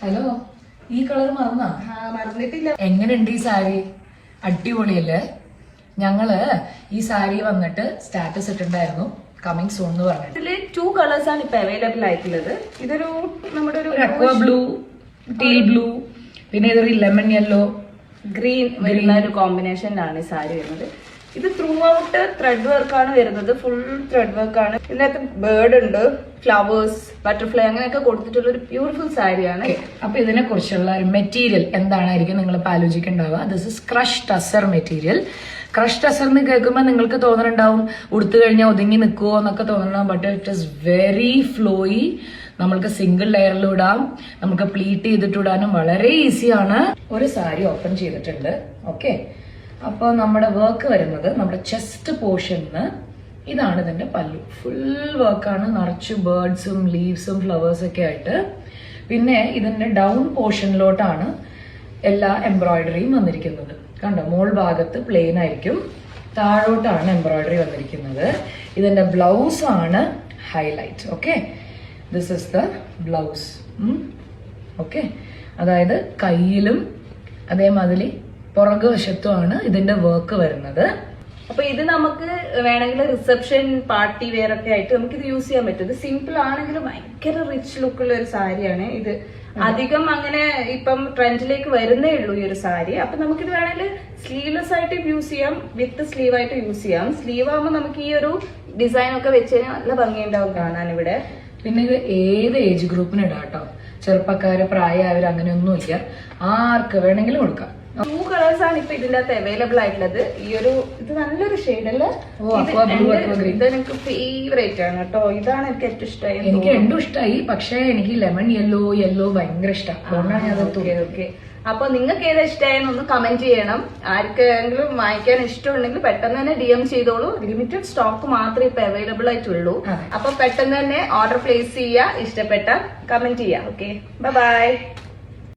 Hello, ഈ colour മറന്നിട്ടില്ല. എങ്ങനെയുണ്ട് ഈ സാരി? അടിപൊളിയല്ലേ? ഞങ്ങള് ഈ സാരി വന്നിട്ട് സ്റ്റാറ്റസ് ഇട്ടിട്ടുണ്ടായിരുന്നു, കമ്മിങ് സൂൺ എന്ന് പറഞ്ഞിട്ട്. ഇതില് 2 കളേഴ്സ് ആണ് ഇപ്പൊ അവൈലബിൾ ആയിട്ടുള്ളത്. ഇതൊരു നമ്മുടെ ഒരു അക്വ ബ്ലൂ, ടീൽ ബ്ലൂ, പിന്നെ ഇതൊരു ലെമൺ യെല്ലോ, ഗ്രീൻ വരുന്ന ഒരു കോമ്പിനേഷനിലാണ് ഈ സാരി വരുന്നത്. ഇത് ത്രൂ ഔട്ട് ത്രെഡ് വർക്ക് ആണ് വരുന്നത്. ഫുൾ ത്രെഡ് വർക്ക് ആണ്. ഇതിനകത്ത് ബേർഡ് ഉണ്ട്, ഫ്ലവേഴ്സ്, ബട്ടർഫ്ലൈ അങ്ങനെയൊക്കെ കൊടുത്തിട്ടുള്ള ഒരു ബ്യൂട്ടിഫുൾ സാരിയാണ്. അപ്പൊ ഇതിനെ കുറിച്ചുള്ള മെറ്റീരിയൽ എന്താണായിരിക്കും നിങ്ങൾ ഇപ്പൊ ആലോചിക്കേണ്ടാവുക. This is crush tussar material. Crush tussar എന്ന് കേൾക്കുമ്പോൾ നിങ്ങൾക്ക് തോന്നുന്നുണ്ടാവും ഉടുത്തു കഴിഞ്ഞാൽ ഒതുങ്ങി നിൽക്കുമോ എന്നൊക്കെ തോന്നണം. But it is very flowy. നമ്മൾക്ക് സിംഗിൾ ലെയറിൽ ഇടാം, നമുക്ക് പ്ലീറ്റ് ചെയ്തിട്ട് ഇടാനും വളരെ ഈസിയാണ്. ഒരു സാരി ഓപ്പൺ ചെയ്തിട്ടുണ്ട്. ഓക്കെ, അപ്പോൾ നമ്മുടെ വർക്ക് വരുന്നത് നമ്മുടെ ചെസ്റ്റ് പോർഷനിന്ന് ഇതാണ് ഇതിന്റെ പല്ലു. ഫുൾ വർക്കാണ്, നിറച്ച് ബേർഡ്സും ലീവ്സും ഫ്ലവേഴ്സ് ഒക്കെ ആയിട്ട്. പിന്നെ ഇതിന്റെ ഡൗൺ പോർഷനിലോട്ടാണ് എല്ലാ എംബ്രോയിഡറിയും വന്നിരിക്കുന്നത്. കണ്ടോ, മോൾ ഭാഗത്ത് പ്ലെയിൻ ആയിരിക്കും, താഴോട്ടാണ് എംബ്രോയിഡറി വന്നിരിക്കുന്നത്. ഇതിന്റെ ബ്ലൗസ് ആണ് highlight. Okay, this is the blouse. Okay, അതായത് കയ്യിലും അതേമാതിരി പുറകു വശത്തുമാണ് ഇതിന്റെ വർക്ക് വരുന്നത്. അപ്പൊ ഇത് നമുക്ക് വേണമെങ്കിൽ റിസപ്ഷൻ പാർട്ടി വെയർ ഒക്കെ ആയിട്ട് നമുക്ക് ഇത് യൂസ് ചെയ്യാൻ പറ്റും. ഇത് സിമ്പിൾ ആണെങ്കിലും ഭയങ്കര റിച്ച് ലുക്കുള്ള ഒരു സാരിയാണ് ഇത്. അധികം അങ്ങനെ ഇപ്പം ട്രെൻഡിലേക്ക് വരുന്നേ ഉള്ളൂ ഈ ഒരു സാരി. അപ്പൊ നമുക്കിത് വേണമെങ്കിൽ സ്ലീവ്ലെസ് ആയിട്ട് യൂസ് ചെയ്യാം, വിത്ത് സ്ലീവ് ആയിട്ട് യൂസ് ചെയ്യാം. സ്ലീവ് ആകുമ്പോൾ നമുക്ക് ഈ ഒരു ഡിസൈൻ ഒക്കെ വെച്ച് കഴിഞ്ഞാൽ നല്ല ഭംഗിയുണ്ടാവും കാണാൻ ഇവിടെ. പിന്നെ ഇത് ഏത് ഏജ് ഗ്രൂപ്പിന് ഇടാം കേട്ടോ. ചെറുപ്പക്കാര്, പ്രായമായവർ അങ്ങനെയൊന്നുമില്ല, ആർക്ക് വേണമെങ്കിലും കൊടുക്കാം. 2 കളേഴ്സ് ആണ് ഇപ്പൊ ഇതിന്റെ അകത്ത് അവൈലബിൾ ആയിട്ടുള്ളത്. ഈ ഒരു ഇത് നല്ലൊരു ഷെയ്ഡ് അല്ലേ? ഇത് എനിക്ക് ഫേവറേറ്റ് ആണ് കേട്ടോ. ഇതാണ് എനിക്ക് ഏറ്റവും ഇഷ്ടമായി. എനിക്ക് രണ്ടും ഇഷ്ടമായി, പക്ഷെ എനിക്ക് ലെമൺ യെല്ലോ ഭയങ്കര ഇഷ്ടമാണ്. ഓക്കെ, അപ്പൊ നിങ്ങൾക്ക് ഏതാ ഇഷ്ടമായെന്നൊന്ന് കമന്റ് ചെയ്യണം. ആർക്കെങ്കിലും വാങ്ങിക്കാൻ ഇഷ്ടമുണ്ടെങ്കിൽ പെട്ടെന്ന് തന്നെ DM ചെയ്തോളൂ. ലിമിറ്റഡ് സ്റ്റോക്ക് മാത്രമേ ഇപ്പൊ അവൈലബിൾ ആയിട്ടുള്ളൂ. അപ്പൊ പെട്ടെന്ന് തന്നെ ഓർഡർ പ്ലേസ് ചെയ്യുക. ഇഷ്ടപ്പെട്ട കമന്റ് ചെയ്യുക. Okay, by.